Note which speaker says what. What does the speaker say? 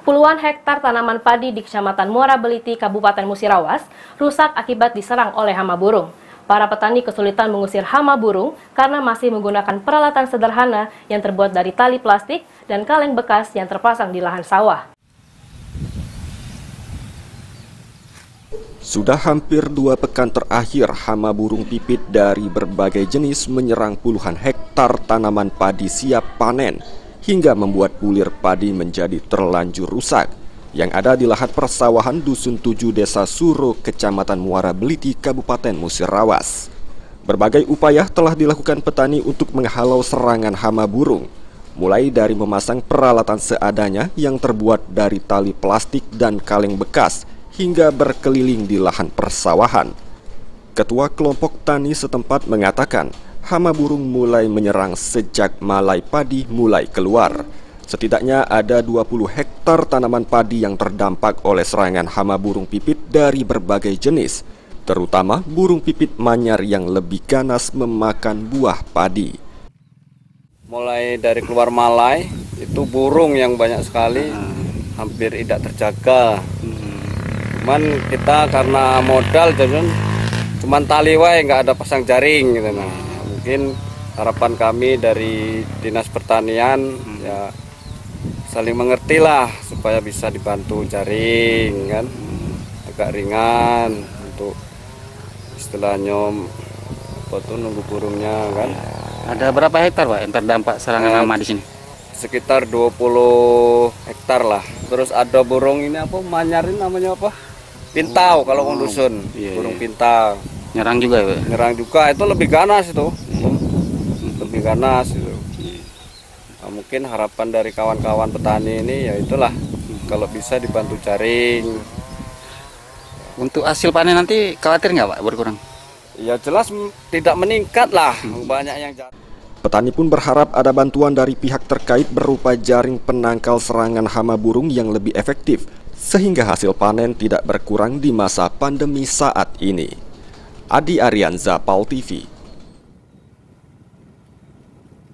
Speaker 1: Puluhan hektar tanaman padi di Kecamatan Muara Beliti, Kabupaten Musirawas, rusak akibat diserang oleh hama burung. Para petani kesulitan mengusir hama burung karena masih menggunakan peralatan sederhana yang terbuat dari tali plastik dan kaleng bekas yang terpasang di lahan sawah.
Speaker 2: Sudah hampir 2 pekan terakhir, hama burung pipit dari berbagai jenis menyerang puluhan hektar tanaman padi siap panen, hingga membuat bulir padi menjadi terlanjur rusak, yang ada di lahan persawahan Dusun 7 Desa Suro, Kecamatan Muara Beliti, Kabupaten Musirawas. Berbagai upaya telah dilakukan petani untuk menghalau serangan hama burung, mulai dari memasang peralatan seadanya yang terbuat dari tali plastik dan kaleng bekas, hingga berkeliling di lahan persawahan. Ketua kelompok tani setempat mengatakan, hama burung mulai menyerang sejak malai padi mulai keluar. Setidaknya ada 20 hektar tanaman padi yang terdampak oleh serangan hama burung pipit dari berbagai jenis, terutama burung pipit manyar yang lebih ganas memakan buah padi.
Speaker 3: Mulai dari keluar malai, itu burung yang banyak sekali, hampir tidak terjaga. Cuman kita karena modal cuman tali wae, nggak ada pasang jaring gitu. Nah, mungkin harapan kami dari Dinas Pertanian ya saling mengerti lah supaya bisa dibantu jaring kan, agak ringan untuk istilahnya nunggu burungnya kan.
Speaker 4: Ada berapa hektar Pak yang terdampak serangan hama di sini?
Speaker 3: Sekitar 20 hektar lah. Terus ada burung ini apa, manyarin namanya apa? Pintau kalau orang dusun, burung pintau.
Speaker 4: Nyerang juga ya?
Speaker 3: Nyerang juga, itu lebih ganas itu. Lebih ganas itu. Nah, mungkin harapan dari kawan-kawan petani ini ya itulah, kalau bisa dibantu jaring.
Speaker 4: Untuk hasil panen nanti khawatir nggak Pak berkurang?
Speaker 3: Ya jelas tidak meningkat lah, banyak yang jatuh.
Speaker 2: Petani pun berharap ada bantuan dari pihak terkait berupa jaring penangkal serangan hama burung yang lebih efektif, sehingga hasil panen tidak berkurang di masa pandemi saat ini. Adi Arianza, PAL TV.